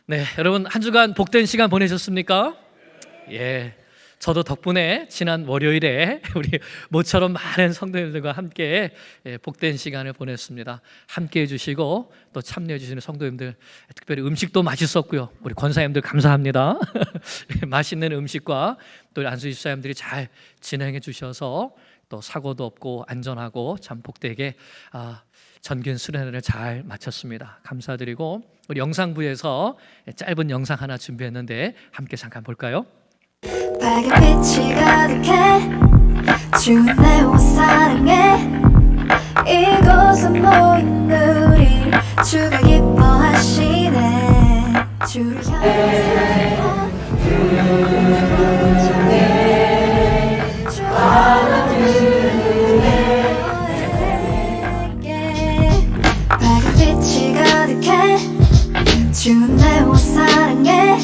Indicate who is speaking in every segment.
Speaker 1: 네, 여러분 한 주간 복된 시간 보내셨습니까? 예, 저도 덕분에 지난 월요일에 우리 모처럼 많은 성도님들과 함께 복된 시간을 보냈습니다. 함께 해주시고 또 참여해 주시는 성도님들, 특별히 음식도 맛있었고요. 우리 권사님들 감사합니다. 맛있는 음식과 또 안수 집사님들이 잘 진행해 주셔서 또 사고도 없고 안전하고 참 복되게 전균 수련회를 잘 마쳤습니다. 감사드리고 우리 영상부에서 짧은 영상 하나 준비했는데 함께 잠깐 볼까요?
Speaker 2: 빨간 빛이 가득해 주는 내 옷 사랑해 이곳은 모인 우리 주가 기뻐하시네 주를 향해 빨간 빛이 가득해 주는 내 옷 사랑해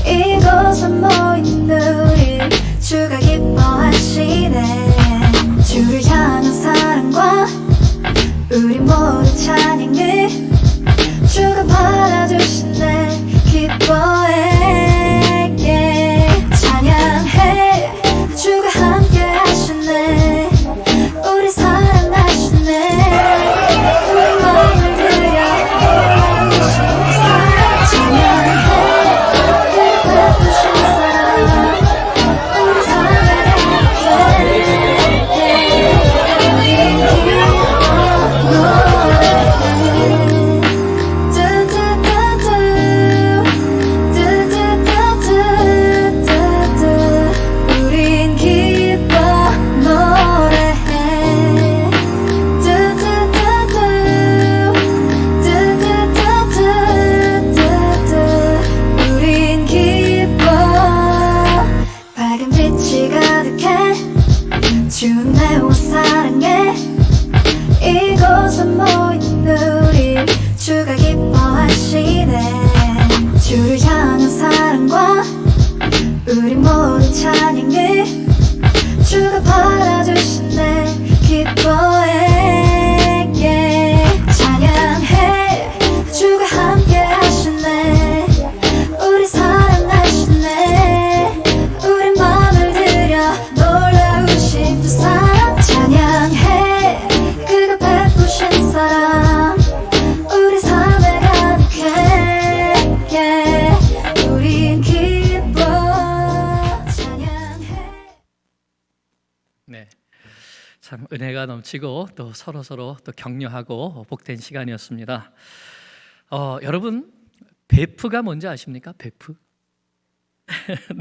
Speaker 2: 이곳은 모인 우리 주가 기뻐하시네 주를 향한 사랑과 우리 모두 찬양을 주가 받아주시네 기뻐해 찬양해 주가 함께 하시네 우리 사랑하시네 우리 마음을 들여 올라오시는 사랑 찬양해 주는 내 옷 사랑해 이곳은 모인 우리 주가 기뻐하시네 주를 향한 사랑과 우리 모두 찬양을 주가 받아주시네 기뻐해 찬양해 주가 함께 하시네 우리 사랑하시네 우리 마음을 들여 놀라우신 두 사랑 찬양해 그가 베푸신 사랑 우리 삶에 가득해 우린 기뻐 찬양해.
Speaker 1: 네, 참 은혜가 넘치고 또 서로 또 격려하고 복된 시간이었습니다. 여러분 베프가 뭔지 아십니까? 베프?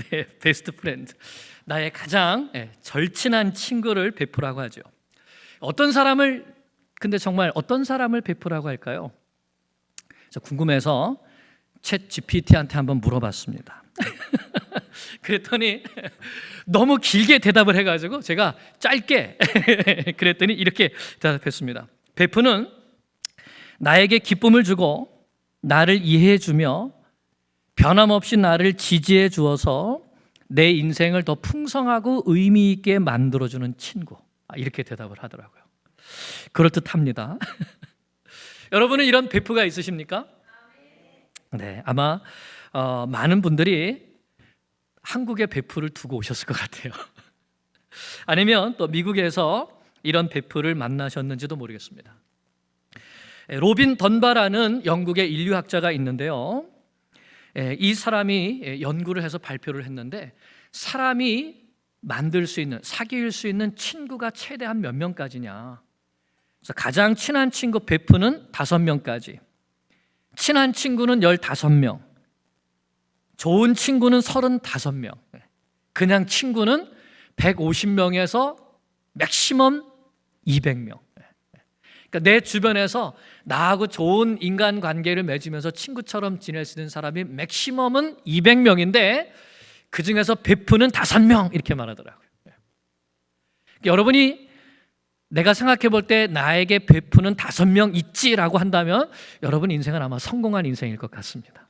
Speaker 1: 네, 베스트 프렌드. 나의 가장 절친한 친구를 베프라고 하죠. 근데 정말 어떤 사람을 베프라고 할까요? 저 궁금해서 챗 GPT한테 한번 물어봤습니다. 그랬더니 너무 길게 대답을 해가지고 제가 짧게 그랬더니 이렇게 대답했습니다. 베프는 나에게 기쁨을 주고 나를 이해해주며 변함없이 나를 지지해 주어서 내 인생을 더 풍성하고 의미 있게 만들어주는 친구. 이렇게 대답을 하더라고요. 그럴듯합니다. 여러분은 이런 베프가 있으십니까? 네, 아마 많은 분들이 한국에 베프를 두고 오셨을 것 같아요. 아니면 또 미국에서 이런 베프를 만나셨는지도 모르겠습니다. 로빈 던바라는 영국의 인류학자가 있는데요. 이 사람이 연구를 해서 발표를 했는데 사람이 사귈 수 있는 친구가 최대한 몇 명까지냐. 그래서 가장 친한 친구 베프는 5명까지, 친한 친구는 15명, 좋은 친구는 35명, 그냥 친구는 150명에서 맥시멈 200명. 그러니까 내 주변에서 나하고 좋은 인간관계를 맺으면서 친구처럼 지낼 수 있는 사람이 맥시멈은 200명인데 그 중에서 베프는 5명 이렇게 말하더라고요. 여러분이 내가 생각해 볼 때 나에게 베프는 5명 있지라고 한다면 여러분 인생은 아마 성공한 인생일 것 같습니다.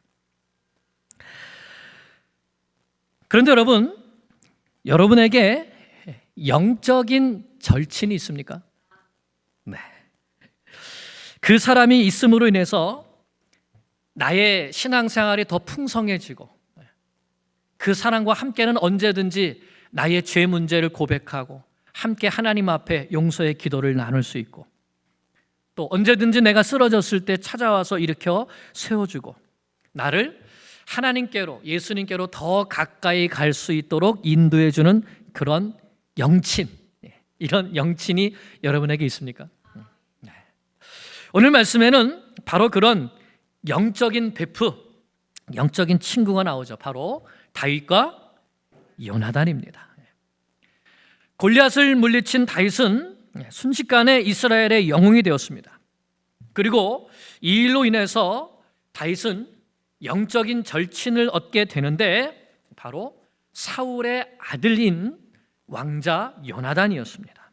Speaker 1: 그런데 여러분에게 영적인 절친이 있습니까? 네. 그 사람이 있음으로 인해서 나의 신앙생활이 더 풍성해지고 그 사랑과 함께는 언제든지 나의 죄 문제를 고백하고 함께 하나님 앞에 용서의 기도를 나눌 수 있고 또 언제든지 내가 쓰러졌을 때 찾아와서 일으켜 세워주고 나를 하나님께로 예수님께로 더 가까이 갈 수 있도록 인도해주는 그런 영친, 이런 영친이 여러분에게 있습니까? 오늘 말씀에는 바로 그런 영적인 베프, 영적인 친구가 나오죠. 바로 다윗과 요나단입니다. 골리앗을 물리친 다윗은 순식간에 이스라엘의 영웅이 되었습니다. 그리고 이 일로 인해서 다윗은 영적인 절친을 얻게 되는데 바로 사울의 아들인 왕자 요나단이었습니다.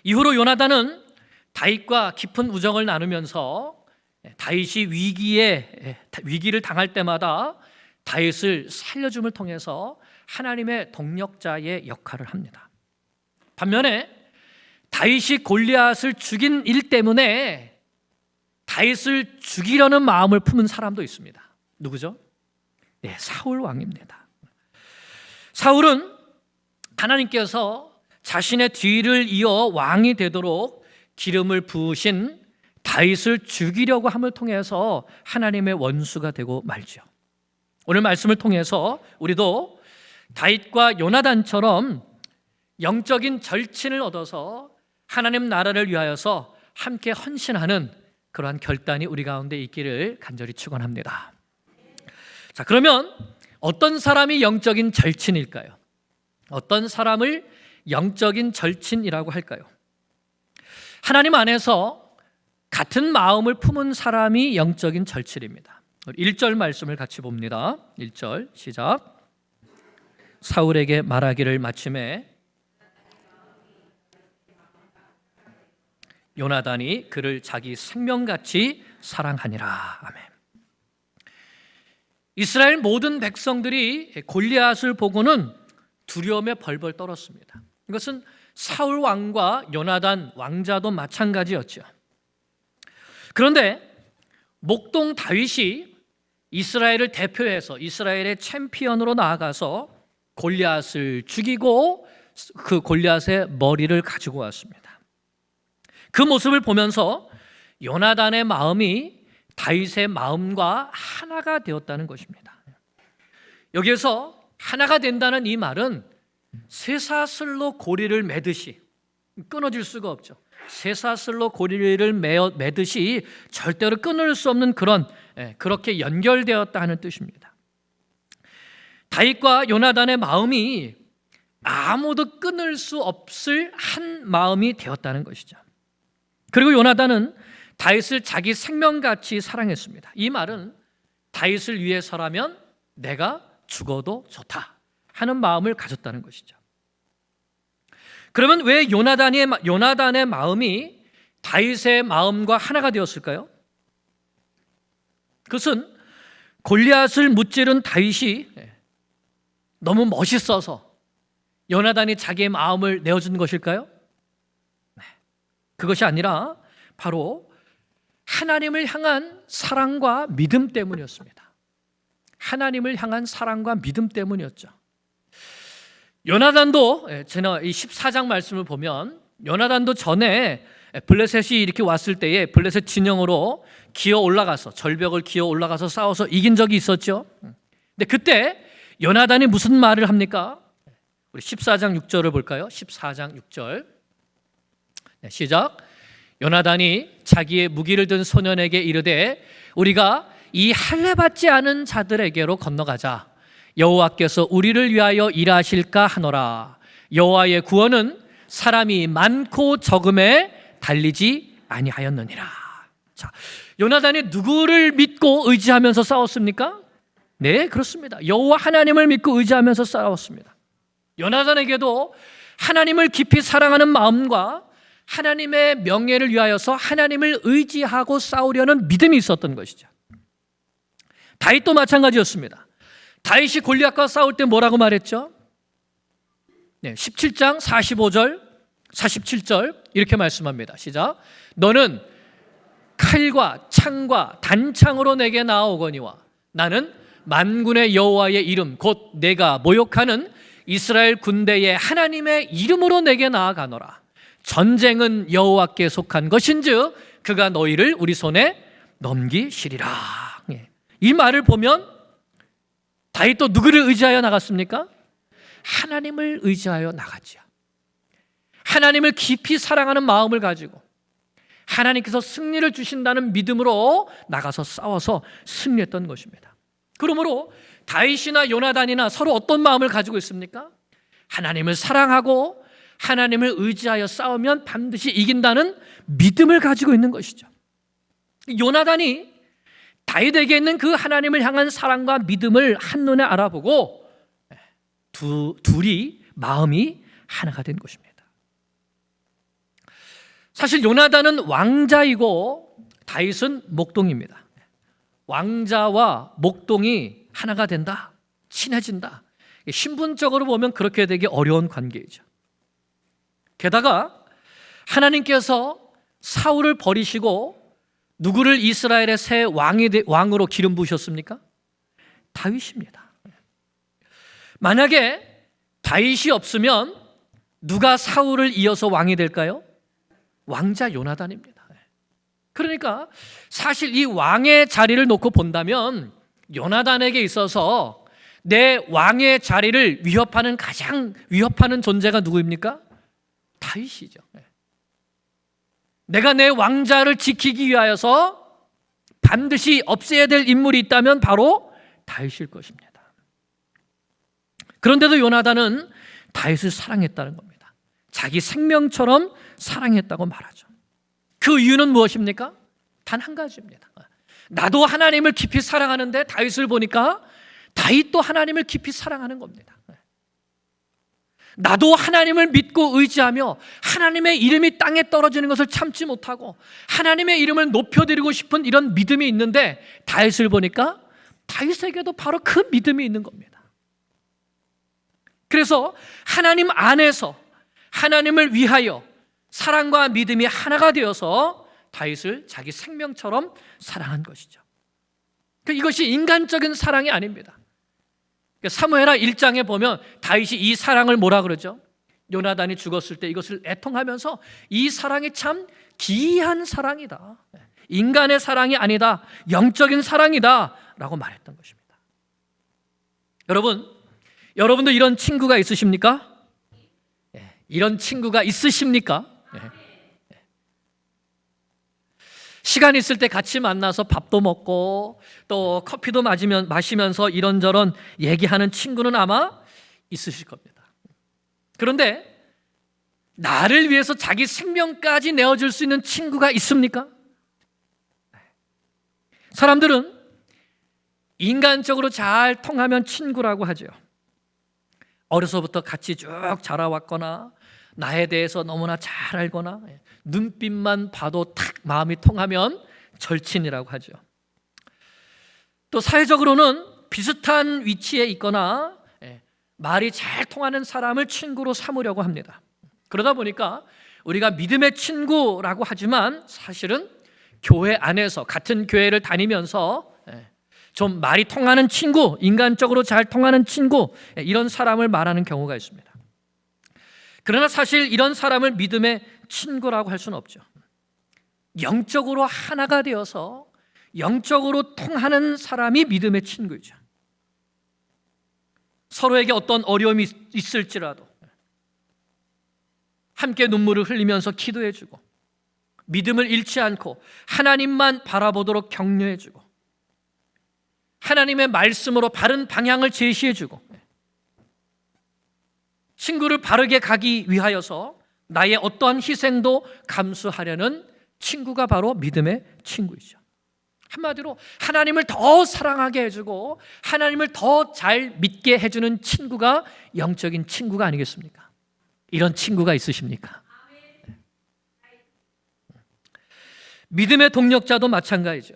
Speaker 1: 이후로 요나단은 다윗과 깊은 우정을 나누면서 다윗이 위기를 당할 때마다 다윗을 살려줌을 통해서 하나님의 동력자의 역할을 합니다. 반면에 다윗이 골리앗을 죽인 일 때문에 다윗을 죽이려는 마음을 품은 사람도 있습니다. 누구죠? 네, 사울 왕입니다. 사울은 하나님께서 자신의 뒤를 이어 왕이 되도록 기름을 부으신 다윗을 죽이려고 함을 통해서 하나님의 원수가 되고 말죠. 오늘 말씀을 통해서 우리도 다윗과 요나단처럼 영적인 절친을 얻어서 하나님 나라를 위하여서 함께 헌신하는 그러한 결단이 우리 가운데 있기를 간절히 축원합니다. 자, 그러면 어떤 사람이 영적인 절친일까요? 어떤 사람을 영적인 절친이라고 할까요? 하나님 안에서 같은 마음을 품은 사람이 영적인 절친입니다. 1절 말씀을 같이 봅니다. 1절 시작. 사울에게 말하기를 마침에 요나단이 그를 자기 생명같이 사랑하니라. 아멘. 이스라엘 모든 백성들이 골리앗을 보고는 두려움에 벌벌 떨었습니다. 이것은 사울 왕과 요나단 왕자도 마찬가지였죠. 그런데 목동 다윗이 이스라엘을 대표해서 이스라엘의 챔피언으로 나아가서 골리앗을 죽이고 그 골리앗의 머리를 가지고 왔습니다. 그 모습을 보면서 요나단의 마음이 다윗의 마음과 하나가 되었다는 것입니다. 여기에서 하나가 된다는 이 말은 쇠사슬로 고리를 매듯이 끊어질 수가 없죠. 쇠사슬로 고리를 매듯이 절대로 끊을 수 없는 그렇게 연결되었다 하는 뜻입니다. 다윗과 요나단의 마음이 아무도 끊을 수 없을 한 마음이 되었다는 것이죠. 그리고 요나단은 다윗을 자기 생명같이 사랑했습니다. 이 말은 다윗을 위해서라면 내가 죽어도 좋다 하는 마음을 가졌다는 것이죠. 그러면 왜 요나단의 마음이 다윗의 마음과 하나가 되었을까요? 그것은 골리앗을 무찌른 다윗이 너무 멋있어서 요나단이 자기의 마음을 내어준 것일까요? 그것이 아니라 바로 하나님을 향한 사랑과 믿음 때문이었습니다. 하나님을 향한 사랑과 믿음 때문이었죠. 요나단도 제가 이 14장 말씀을 보면 요나단도 전에 블레셋이 이렇게 왔을 때에 블레셋 진영으로 기어 올라가서 절벽을 기어 올라가서 싸워서 이긴 적이 있었죠. 근데 그때 요나단이 무슨 말을 합니까? 우리 14장 6절을 볼까요? 14장 6절 시작. 요나단이 자기의 무기를 든 소년에게 이르되 우리가 이 할례 받지 않은 자들에게로 건너가자. 여호와께서 우리를 위하여 일하실까 하노라. 여호와의 구원은 사람이 많고 적음에 달리지 아니하였느니라. 자, 요나단이 누구를 믿고 의지하면서 싸웠습니까? 네, 그렇습니다. 여호와 하나님을 믿고 의지하면서 싸웠습니다. 요나단에게도 하나님을 깊이 사랑하는 마음과 하나님의 명예를 위하여서 하나님을 의지하고 싸우려는 믿음이 있었던 것이죠. 다윗도 마찬가지였습니다. 다윗이 골리앗과 싸울 때 뭐라고 말했죠? 17장 45절 47절 이렇게 말씀합니다. 시작. 너는 칼과 창과 단창으로 내게 나아오거니와 나는 만군의 여호와의 이름 곧 내가 모욕하는 이스라엘 군대의 하나님의 이름으로 내게 나아가노라. 전쟁은 여호와께 속한 것인즉 그가 너희를 우리 손에 넘기시리라. 이 말을 보면 다윗도 누구를 의지하여 나갔습니까? 하나님을 의지하여 나갔죠. 하나님을 깊이 사랑하는 마음을 가지고 하나님께서 승리를 주신다는 믿음으로 나가서 싸워서 승리했던 것입니다. 그러므로 다윗이나 요나단이나 서로 어떤 마음을 가지고 있습니까? 하나님을 사랑하고 하나님을 의지하여 싸우면 반드시 이긴다는 믿음을 가지고 있는 것이죠. 요나단이 다윗에게 있는 그 하나님을 향한 사랑과 믿음을 한눈에 알아보고 둘이 마음이 하나가 된 것입니다. 사실 요나단은 왕자이고 다윗은 목동입니다. 왕자와 목동이 하나가 된다, 친해진다. 신분적으로 보면 그렇게 되기 어려운 관계이죠. 게다가 하나님께서 사울을 버리시고 누구를 이스라엘의 새 왕으로 기름 부으셨습니까? 다윗입니다. 만약에 다윗이 없으면 누가 사울을 이어서 왕이 될까요? 왕자 요나단입니다. 그러니까 사실 이 왕의 자리를 놓고 본다면 요나단에게 있어서 내 왕의 자리를 가장 위협하는 존재가 누구입니까? 다윗이죠. 내가 내 왕자를 지키기 위하여서 반드시 없애야 될 인물이 있다면 바로 다윗일 것입니다. 그런데도 요나단은 다윗을 사랑했다는 겁니다. 자기 생명처럼 사랑했다고 말하죠. 그 이유는 무엇입니까? 단 한 가지입니다. 나도 하나님을 깊이 사랑하는데 다윗을 보니까 다윗도 하나님을 깊이 사랑하는 겁니다. 나도 하나님을 믿고 의지하며 하나님의 이름이 땅에 떨어지는 것을 참지 못하고 하나님의 이름을 높여드리고 싶은 이런 믿음이 있는데 다윗을 보니까 다윗에게도 바로 그 믿음이 있는 겁니다. 그래서 하나님 안에서 하나님을 위하여 사랑과 믿음이 하나가 되어서 다윗을 자기 생명처럼 사랑한 것이죠. 이것이 인간적인 사랑이 아닙니다. 사무엘하 1장에 보면 다윗이 이 사랑을 뭐라 그러죠? 요나단이 죽었을 때 이것을 애통하면서 이 사랑이 참 기이한 사랑이다, 인간의 사랑이 아니다, 영적인 사랑이다 라고 말했던 것입니다. 여러분도 이런 친구가 있으십니까? 이런 친구가 있으십니까? 시간 있을 때 같이 만나서 밥도 먹고 또 커피도 마시면서 이런저런 얘기하는 친구는 아마 있으실 겁니다. 그런데 나를 위해서 자기 생명까지 내어줄 수 있는 친구가 있습니까? 사람들은 인간적으로 잘 통하면 친구라고 하죠. 어려서부터 같이 쭉 자라왔거나 나에 대해서 너무나 잘 알거나 눈빛만 봐도 탁 마음이 통하면 절친이라고 하죠. 또 사회적으로는 비슷한 위치에 있거나 말이 잘 통하는 사람을 친구로 삼으려고 합니다. 그러다 보니까 우리가 믿음의 친구라고 하지만 사실은 교회 안에서 같은 교회를 다니면서 좀 말이 통하는 친구, 인간적으로 잘 통하는 친구, 이런 사람을 말하는 경우가 있습니다. 그러나 사실 이런 사람을 믿음의 친구라고 할 수는 없죠. 영적으로 하나가 되어서 영적으로 통하는 사람이 믿음의 친구이죠. 서로에게 어떤 어려움이 있을지라도 함께 눈물을 흘리면서 기도해주고 믿음을 잃지 않고 하나님만 바라보도록 격려해주고 하나님의 말씀으로 바른 방향을 제시해주고 친구를 바르게 가기 위하여서 나의 어떠한 희생도 감수하려는 친구가 바로 믿음의 친구이죠. 한마디로 하나님을 더 사랑하게 해주고 하나님을 더 잘 믿게 해주는 친구가 영적인 친구가 아니겠습니까? 이런 친구가 있으십니까? 믿음의 동력자도 마찬가지죠.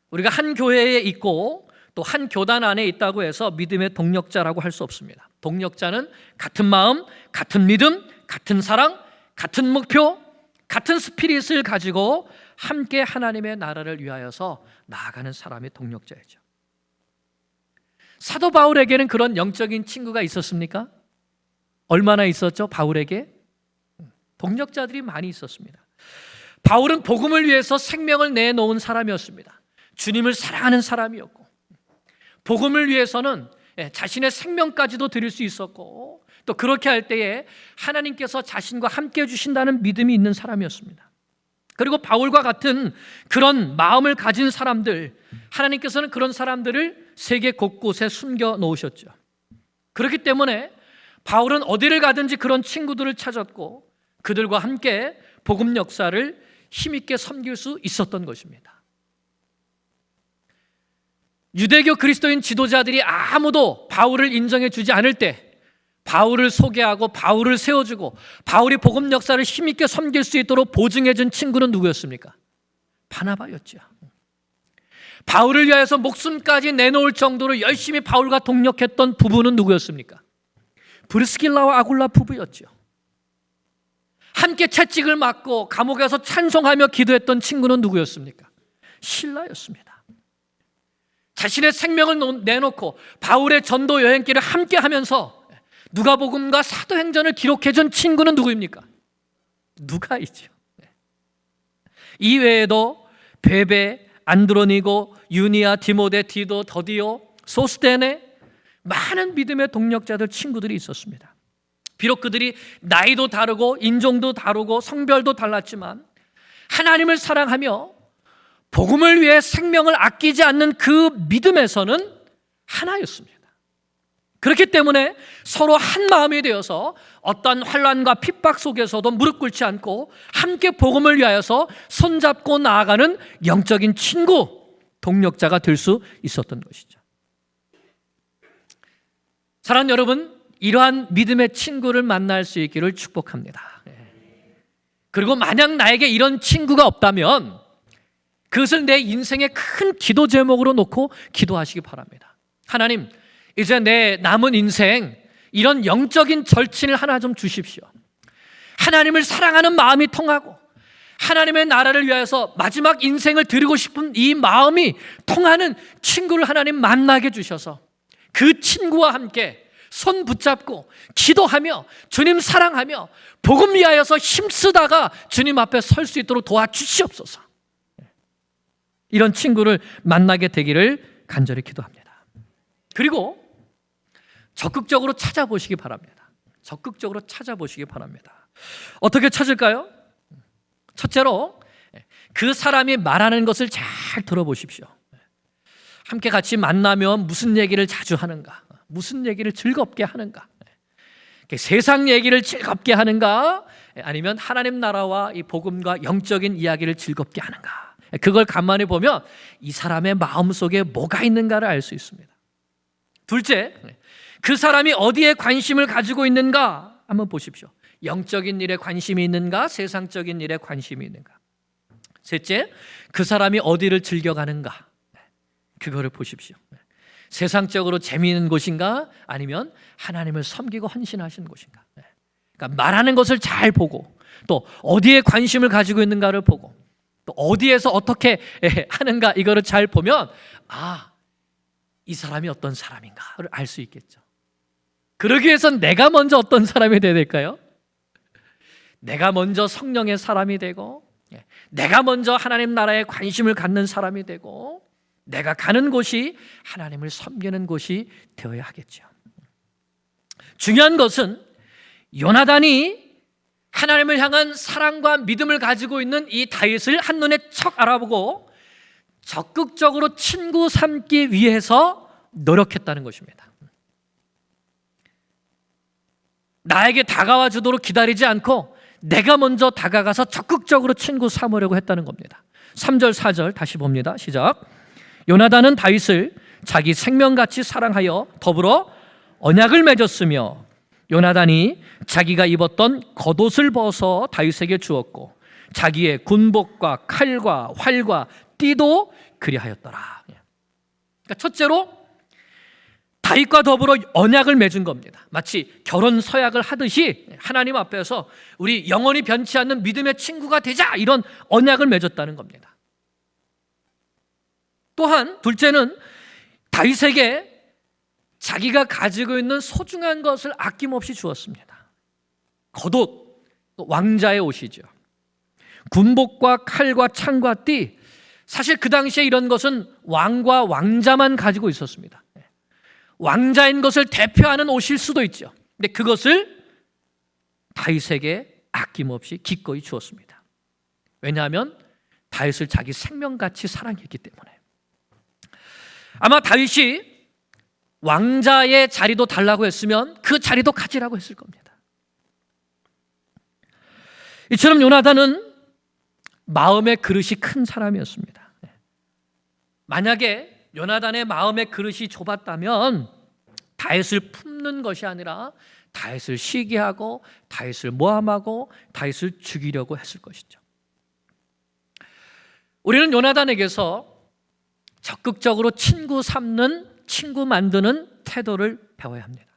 Speaker 1: 우리가 한 교회에 있고 또 한 교단 안에 있다고 해서 믿음의 동력자라고 할 수 없습니다. 동력자는 같은 마음, 같은 믿음, 같은 사랑, 같은 목표, 같은 스피릿을 가지고 함께 하나님의 나라를 위하여서 나아가는 사람이 동력자이죠. 사도 바울에게는 그런 영적인 친구가 있었습니까? 얼마나 있었죠? 바울에게 동력자들이 많이 있었습니다. 바울은 복음을 위해서 생명을 내놓은 사람이었습니다. 주님을 사랑하는 사람이었고, 복음을 위해서는 자신의 생명까지도 드릴 수 있었고, 또 그렇게 할 때에 하나님께서 자신과 함께 해주신다는 믿음이 있는 사람이었습니다. 그리고 바울과 같은 그런 마음을 가진 사람들, 하나님께서는 그런 사람들을 세계 곳곳에 숨겨 놓으셨죠. 그렇기 때문에 바울은 어디를 가든지 그런 친구들을 찾았고, 그들과 함께 복음 역사를 힘있게 섬길 수 있었던 것입니다. 유대교 그리스도인 지도자들이 아무도 바울을 인정해 주지 않을 때 바울을 소개하고 바울을 세워주고 바울이 복음 역사를 힘있게 섬길 수 있도록 보증해 준 친구는 누구였습니까? 바나바였죠. 바울을 위하여서 목숨까지 내놓을 정도로 열심히 바울과 동력했던 부부는 누구였습니까? 브리스길라와 아굴라 부부였죠. 함께 채찍을 맞고 감옥에서 찬송하며 기도했던 친구는 누구였습니까? 실라였습니다. 자신의 생명을 내놓고 바울의 전도 여행길을 함께 하면서 누가복음과 사도행전을 기록해준 친구는 누구입니까? 누가이죠. 이 외에도 베베, 안드로니고, 유니아, 디모데, 디도, 더디오, 소스테네, 많은 믿음의 동력자들 친구들이 있었습니다. 비록 그들이 나이도 다르고 인종도 다르고 성별도 달랐지만 하나님을 사랑하며 복음을 위해 생명을 아끼지 않는 그 믿음에서는 하나였습니다. 그렇기 때문에 서로 한 마음이 되어서 어떤 환난과 핍박 속에서도 무릎 꿇지 않고 함께 복음을 위하여서 손잡고 나아가는 영적인 친구, 동력자가 될 수 있었던 것이죠. 사랑하는 여러분, 이러한 믿음의 친구를 만날 수 있기를 축복합니다. 그리고 만약 나에게 이런 친구가 없다면 그것을 내 인생의 큰 기도 제목으로 놓고 기도하시기 바랍니다. 하나님, 이제 내 남은 인생 이런 영적인 절친을 하나 좀 주십시오. 하나님을 사랑하는 마음이 통하고 하나님의 나라를 위하여서 마지막 인생을 드리고 싶은 이 마음이 통하는 친구를 하나님 만나게 주셔서 그 친구와 함께 손 붙잡고 기도하며 주님 사랑하며 복음 위하여서 힘쓰다가 주님 앞에 설 수 있도록 도와주시옵소서. 이런 친구를 만나게 되기를 간절히 기도합니다. 그리고 적극적으로 찾아보시기 바랍니다. 적극적으로 찾아보시기 바랍니다. 어떻게 찾을까요? 첫째로 그 사람이 말하는 것을 잘 들어보십시오. 함께 같이 만나면 무슨 얘기를 자주 하는가? 무슨 얘기를 즐겁게 하는가? 세상 얘기를 즐겁게 하는가? 아니면 하나님 나라와 이 복음과 영적인 이야기를 즐겁게 하는가? 그걸 간만에 보면 이 사람의 마음속에 뭐가 있는가를 알 수 있습니다. 둘째, 그 사람이 어디에 관심을 가지고 있는가 한번 보십시오. 영적인 일에 관심이 있는가? 세상적인 일에 관심이 있는가? 셋째, 그 사람이 어디를 즐겨가는가? 그거를 보십시오. 세상적으로 재미있는 곳인가? 아니면 하나님을 섬기고 헌신하시는 곳인가? 그러니까 말하는 것을 잘 보고 또 어디에 관심을 가지고 있는가를 보고 또 어디에서 어떻게 하는가 이거를 잘 보면 이 사람이 어떤 사람인가를 알 수 있겠죠. 그러기 위해선 내가 먼저 어떤 사람이 돼야 될까요? 내가 먼저 성령의 사람이 되고 내가 먼저 하나님 나라에 관심을 갖는 사람이 되고 내가 가는 곳이 하나님을 섬기는 곳이 되어야 하겠죠. 중요한 것은 요나단이 하나님을 향한 사랑과 믿음을 가지고 있는 이 다윗을 한눈에 척 알아보고 적극적으로 친구 삼기 위해서 노력했다는 것입니다. 나에게 다가와 주도록 기다리지 않고 내가 먼저 다가가서 적극적으로 친구 삼으려고 했다는 겁니다. 3절 4절 다시 봅니다. 시작. 요나단은 다윗을 자기 생명같이 사랑하여 더불어 언약을 맺었으며 요나단이 자기가 입었던 겉옷을 벗어 다윗에게 주었고 자기의 군복과 칼과 활과 띠도 그리하였더라. 그러니까 첫째로 다윗과 더불어 언약을 맺은 겁니다. 마치 결혼 서약을 하듯이 하나님 앞에서 우리 영원히 변치 않는 믿음의 친구가 되자, 이런 언약을 맺었다는 겁니다. 또한 둘째는 다윗에게 자기가 가지고 있는 소중한 것을 아낌없이 주었습니다. 겉옷, 왕자의 옷이죠. 군복과 칼과 창과 띠, 사실 그 당시에 이런 것은 왕과 왕자만 가지고 있었습니다. 왕자인 것을 대표하는 옷일 수도 있죠. 근데 그것을 다윗에게 아낌없이 기꺼이 주었습니다. 왜냐하면 다윗을 자기 생명같이 사랑했기 때문에. 아마 다윗이 왕자의 자리도 달라고 했으면 그 자리도 가지라고 했을 겁니다. 이처럼 요나단은 마음의 그릇이 큰 사람이었습니다. 만약에 요나단의 마음의 그릇이 좁았다면 다윗을 품는 것이 아니라 다윗을 시기하고 다윗을 모함하고 다윗을 죽이려고 했을 것이죠. 우리는 요나단에게서 적극적으로 친구 삼는, 친구 만드는 태도를 배워야 합니다.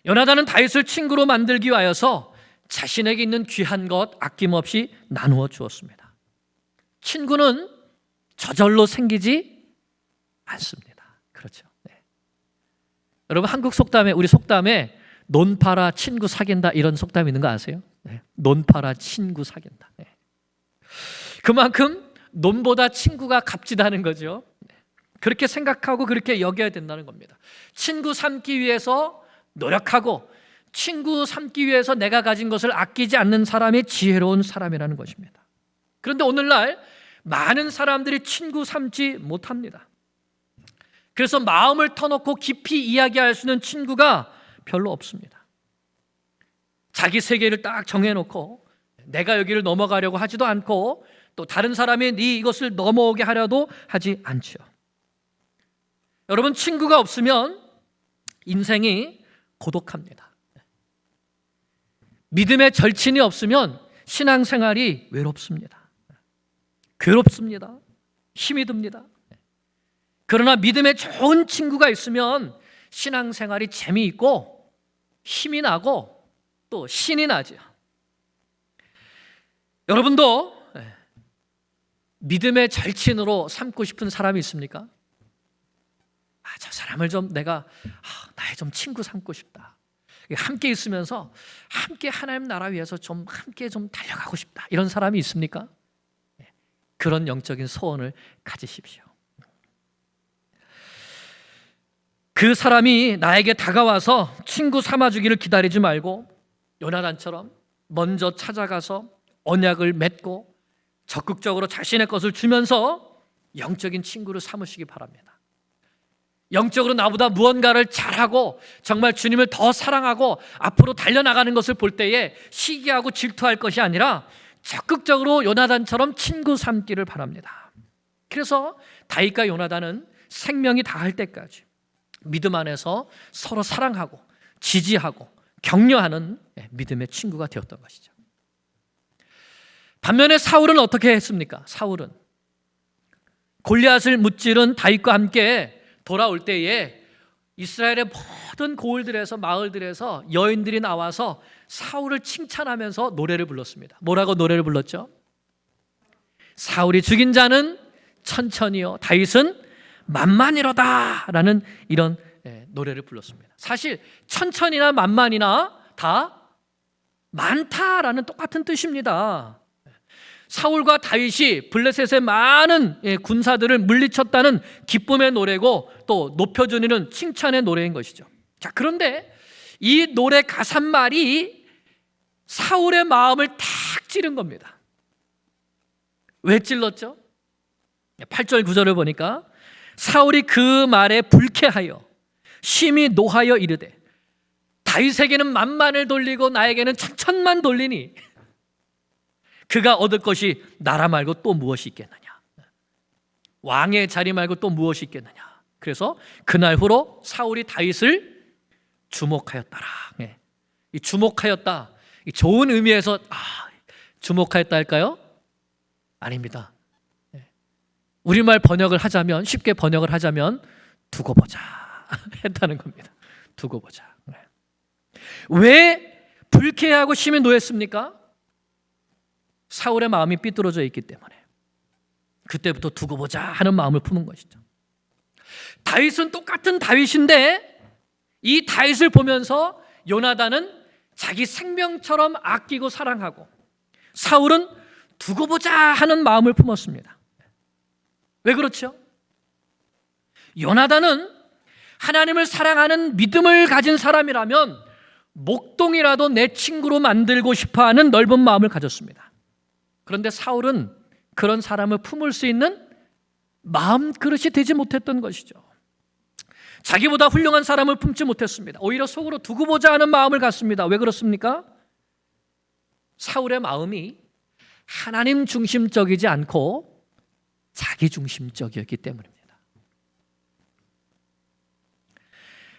Speaker 1: 요나단은 다윗을 친구로 만들기 위하여서 자신에게 있는 귀한 것 아낌없이 나누어 주었습니다. 친구는 저절로 생기지 않습니다. 그렇죠. 네. 여러분, 한국 속담에, 우리 속담에 논 팔아 친구 사귄다, 이런 속담이 있는 거 아세요? 네. 논 팔아 친구 사귄다. 네. 그만큼 논보다 친구가 값지다는 거죠. 네. 그렇게 생각하고 그렇게 여겨야 된다는 겁니다. 친구 삼기 위해서 노력하고 친구 삼기 위해서 내가 가진 것을 아끼지 않는 사람이 지혜로운 사람이라는 것입니다. 그런데 오늘날 많은 사람들이 친구 삼지 못합니다. 그래서 마음을 터놓고 깊이 이야기할 수 있는 친구가 별로 없습니다. 자기 세계를 딱 정해놓고 내가 여기를 넘어가려고 하지도 않고 또 다른 사람이 네 이것을 넘어오게 하려도 하지 않죠. 여러분, 친구가 없으면 인생이 고독합니다. 믿음의 절친이 없으면 신앙생활이 외롭습니다. 괴롭습니다. 힘이 듭니다. 그러나 믿음의 좋은 친구가 있으면 신앙생활이 재미있고 힘이 나고 또 신이 나죠. 여러분도 믿음의 절친으로 삼고 싶은 사람이 있습니까? 저 사람을 좀 내가 나의 좀 친구 삼고 싶다. 함께 있으면서 함께 하나님 나라 위해서 좀 함께 좀 달려가고 싶다. 이런 사람이 있습니까? 그런 영적인 소원을 가지십시오. 그 사람이 나에게 다가와서 친구 삼아주기를 기다리지 말고 요나단처럼 먼저 찾아가서 언약을 맺고 적극적으로 자신의 것을 주면서 영적인 친구를 삼으시기 바랍니다. 영적으로 나보다 무언가를 잘하고 정말 주님을 더 사랑하고 앞으로 달려나가는 것을 볼 때에 시기하고 질투할 것이 아니라 적극적으로 요나단처럼 친구 삼기를 바랍니다. 그래서 다윗과 요나단은 생명이 다할 때까지 믿음 안에서 서로 사랑하고 지지하고 격려하는 믿음의 친구가 되었던 것이죠. 반면에 사울은 어떻게 했습니까? 사울은 골리앗을 무찌른 다윗과 함께 돌아올 때에 이스라엘의 모든 고을들에서 마을들에서 여인들이 나와서 사울을 칭찬하면서 노래를 불렀습니다. 뭐라고 노래를 불렀죠? 사울이 죽인 자는 천천히요 다윗은 만만이로다 라는 이런 노래를 불렀습니다. 사실 천천히나 만만이나 다 많다라는 똑같은 뜻입니다. 사울과 다윗이 블레셋의 많은 군사들을 물리쳤다는 기쁨의 노래고 또 높여주는 칭찬의 노래인 것이죠. 자, 그런데 이 노래 가사말이 사울의 마음을 탁 찌른 겁니다. 왜 찔렀죠? 8절 9절을 보니까 사울이 그 말에 불쾌하여 심히 노하여 이르되 다윗에게는 만만을 돌리고 나에게는 천천만 돌리니 그가 얻을 것이 나라 말고 또 무엇이 있겠느냐. 왕의 자리 말고 또 무엇이 있겠느냐. 그래서 그날 후로 사울이 다윗을 주목하였더라. 이 주목하였다, 이 좋은 의미에서 주목하였다 할까요? 아닙니다. 우리말 번역을 하자면, 쉽게 번역을 하자면 두고 보자 했다는 겁니다. 두고 보자. 왜 불쾌하고 심히 노했습니까? 사울의 마음이 삐뚤어져 있기 때문에. 그때부터 두고 보자 하는 마음을 품은 것이죠. 다윗은 똑같은 다윗인데 이 다윗을 보면서 요나단은 자기 생명처럼 아끼고 사랑하고 사울은 두고 보자 하는 마음을 품었습니다. 왜 그렇죠? 요나단은 하나님을 사랑하는 믿음을 가진 사람이라면 목동이라도 내 친구로 만들고 싶어하는 넓은 마음을 가졌습니다. 그런데 사울은 그런 사람을 품을 수 있는 마음 그릇이 되지 못했던 것이죠. 자기보다 훌륭한 사람을 품지 못했습니다. 오히려 속으로 두고 보자 하는 마음을 갖습니다. 왜 그렇습니까? 사울의 마음이 하나님 중심적이지 않고 자기 중심적이었기 때문입니다.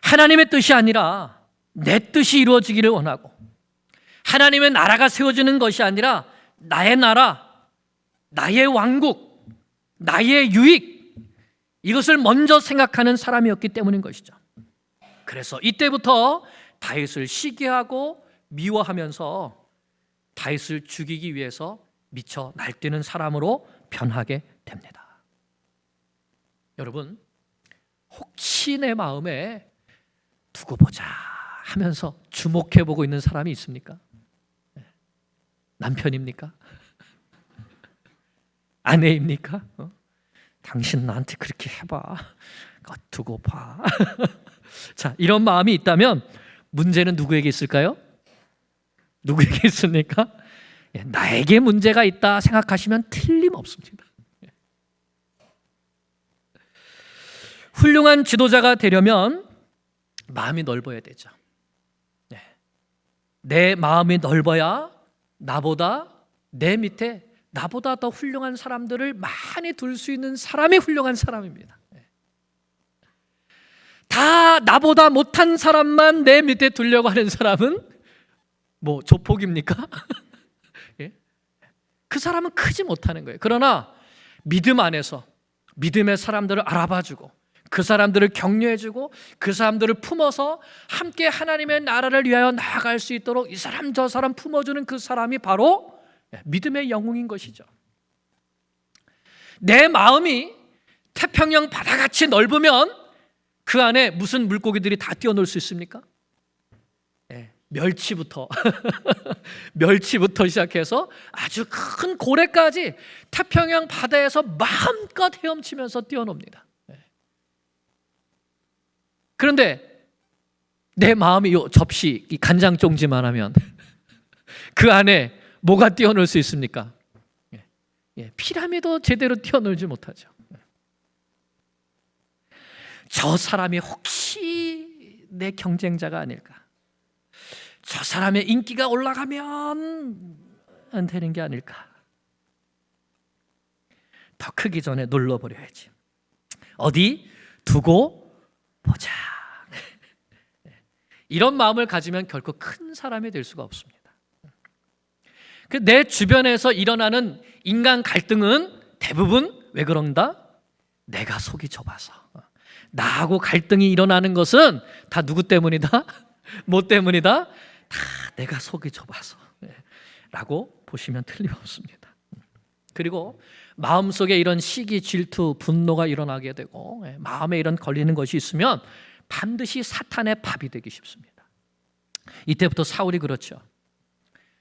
Speaker 1: 하나님의 뜻이 아니라 내 뜻이 이루어지기를 원하고 하나님의 나라가 세워지는 것이 아니라 나의 나라, 나의 왕국, 나의 유익 이것을 먼저 생각하는 사람이었기 때문인 것이죠. 그래서 이때부터 다윗을 시기하고 미워하면서 다윗을 죽이기 위해서 미쳐 날뛰는 사람으로 변하게 됩니다. 여러분, 혹시 내 마음에 두고 보자 하면서 주목해보고 있는 사람이 있습니까? 남편입니까? 아내입니까? 당신 나한테 그렇게 해봐. 두고 봐. 자, 이런 마음이 있다면 문제는 누구에게 있을까요? 누구에게 있습니까? 나에게 문제가 있다 생각하시면 틀림없습니다. 훌륭한 지도자가 되려면 마음이 넓어야 되죠. 내 마음이 넓어야 나보다 내 밑에 나보다 더 훌륭한 사람들을 많이 둘 수 있는 사람이 훌륭한 사람입니다. 다 나보다 못한 사람만 내 밑에 두려고 하는 사람은 뭐 조폭입니까? 그 사람은 크지 못하는 거예요. 그러나 믿음 안에서 믿음의 사람들을 알아봐주고 그 사람들을 격려해주고 그 사람들을 품어서 함께 하나님의 나라를 위하여 나아갈 수 있도록 이 사람 저 사람 품어주는 그 사람이 바로 믿음의 영웅인 것이죠. 내 마음이 태평양 바다같이 넓으면 그 안에 무슨 물고기들이 다 뛰어놀 수 있습니까? 멸치부터 멸치부터 시작해서 아주 큰 고래까지 태평양 바다에서 마음껏 헤엄치면서 뛰어놉니다. 그런데 내 마음이 요 접시 이 간장 종지만 하면 그 안에 뭐가 뛰어놀 수 있습니까? 피라미도 제대로 뛰어놀지 못하죠. 저 사람이 혹시 내 경쟁자가 아닐까? 저 사람의 인기가 올라가면 안 되는 게 아닐까? 더 크기 전에 눌러버려야지. 어디 두고 보자. 이런 마음을 가지면 결코 큰 사람이 될 수가 없습니다. 내 주변에서 일어나는 인간 갈등은 대부분 왜 그런다? 내가 속이 좁아서. 나하고 갈등이 일어나는 것은 다 누구 때문이다? 뭐 때문이다? 다 내가 속이 좁아서 라고 보시면 틀림없습니다. 그리고 마음속에 이런 시기, 질투, 분노가 일어나게 되고 마음에 이런 걸리는 것이 있으면 반드시 사탄의 밥이 되기 쉽습니다. 이때부터 사울이 그렇죠.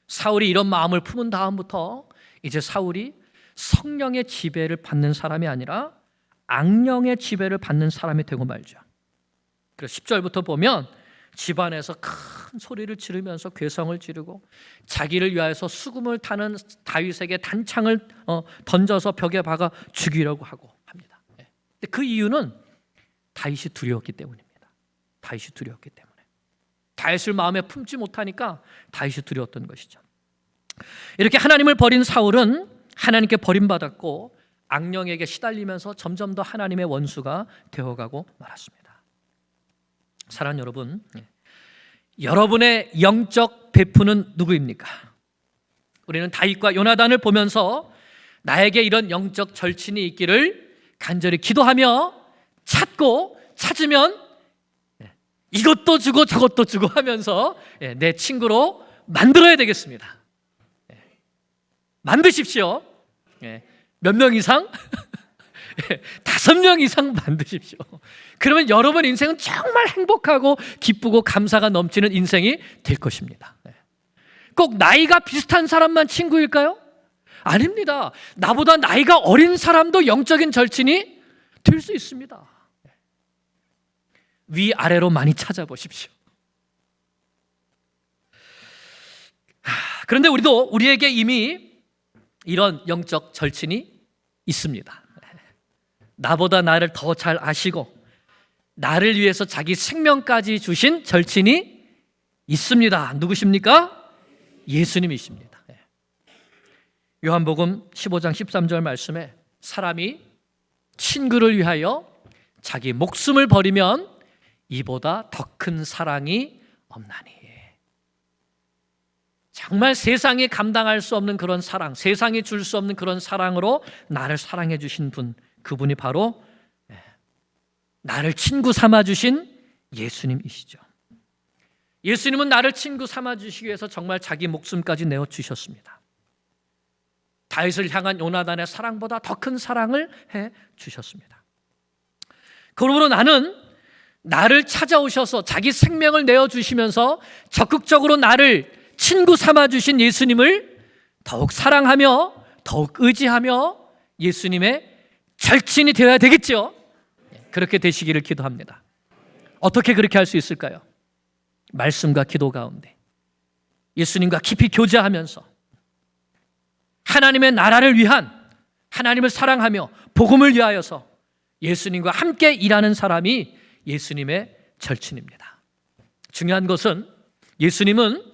Speaker 1: 사울이 이런 마음을 품은 다음부터 이제 사울이 성령의 지배를 받는 사람이 아니라 악령의 지배를 받는 사람이 되고 말죠. 그래서 10절부터 보면 집안에서 큰 소리를 지르면서 괴성을 지르고 자기를 위하여서 수금을 타는 다윗에게 단창을 던져서 벽에 박아 죽이려고 하고 합니다. 근데 그 이유는 다윗이 두려웠기 때문입니다. 다윗이 두려웠기 때문에. 다윗을 마음에 품지 못하니까 다윗이 두려웠던 것이죠. 이렇게 하나님을 버린 사울은 하나님께 버림받았고 악령에게 시달리면서 점점 더 하나님의 원수가 되어가고 말았습니다. 사랑하는 여러분, 여러분의 영적 베프는 누구입니까? 우리는 다윗과 요나단을 보면서 나에게 이런 영적 절친이 있기를 간절히 기도하며 찾고 찾으면 이것도 주고 저것도 주고 하면서 내 친구로 만들어야 되겠습니다. 만드십시오. 몇 명 이상? 5명 이상 만드십시오. 그러면 여러분 인생은 정말 행복하고 기쁘고 감사가 넘치는 인생이 될 것입니다. 꼭 나이가 비슷한 사람만 친구일까요? 아닙니다. 나보다 나이가 어린 사람도 영적인 절친이 될 수 있습니다. 위아래로 많이 찾아보십시오. 그런데 우리에게 이미 이런 영적 절친이 있습니다. 나보다 나를 더 잘 아시고 나를 위해서 자기 생명까지 주신 절친이 있습니다. 누구십니까? 예수님이십니다. 요한복음 15장 13절 말씀에 사람이 친구를 위하여 자기 목숨을 버리면 이보다 더 큰 사랑이 없나니. 정말 세상이 감당할 수 없는 그런 사랑, 세상이 줄 수 없는 그런 사랑으로 나를 사랑해 주신 분, 그분이 바로 나를 친구 삼아 주신 예수님이시죠. 예수님은 나를 친구 삼아 주시기 위해서 정말 자기 목숨까지 내어 주셨습니다. 다윗을 향한 요나단의 사랑보다 더 큰 사랑을 해 주셨습니다. 그러므로 나를 찾아오셔서 자기 생명을 내어 주시면서 적극적으로 나를 친구 삼아 주신 예수님을 더욱 사랑하며 더욱 의지하며 예수님의 절친이 되어야 되겠죠. 그렇게 되시기를 기도합니다. 어떻게 그렇게 할 수 있을까요? 말씀과 기도 가운데 예수님과 깊이 교제하면서 하나님의 나라를 위한, 하나님을 사랑하며 복음을 위하여서 예수님과 함께 일하는 사람이 예수님의 절친입니다. 중요한 것은 예수님은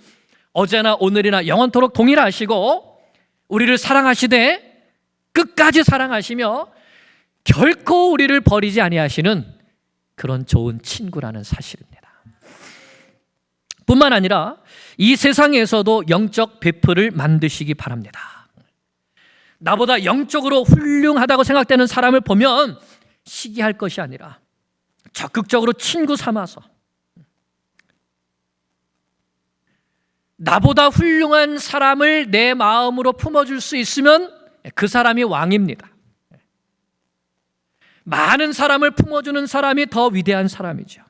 Speaker 1: 어제나 오늘이나 영원토록 동일하시고 우리를 사랑하시되 끝까지 사랑하시며 결코 우리를 버리지 아니하시는 그런 좋은 친구라는 사실입니다. 뿐만 아니라 이 세상에서도 영적 베프를 만드시기 바랍니다. 나보다 영적으로 훌륭하다고 생각되는 사람을 보면 시기할 것이 아니라 적극적으로 친구 삼아서 나보다 훌륭한 사람을 내 마음으로 품어줄 수 있으면 그 사람이 왕입니다. 많은 사람을 품어주는 사람이 더 위대한 사람이죠.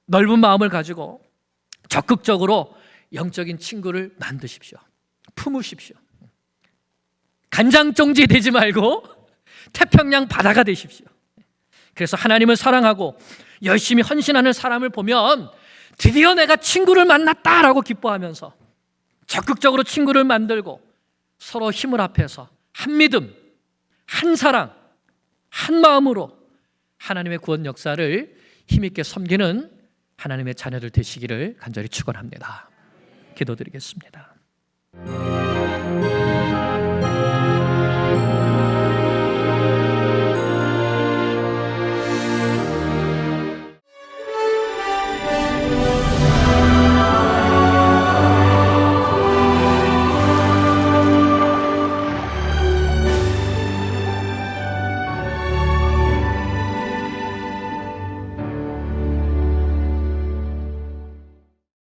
Speaker 1: 넓은 마음을 가지고 적극적으로 영적인 친구를 만드십시오. 품으십시오. 간장종지 되지 말고 태평양 바다가 되십시오. 그래서 하나님을 사랑하고 열심히 헌신하는 사람을 보면 드디어 내가 친구를 만났다라고 기뻐하면서 적극적으로 친구를 만들고 서로 힘을 합해서 한 믿음, 한 사랑, 한 마음으로 하나님의 구원 역사를 힘있게 섬기는 하나님의 자녀들 되시기를 간절히 축원합니다. 기도드리겠습니다.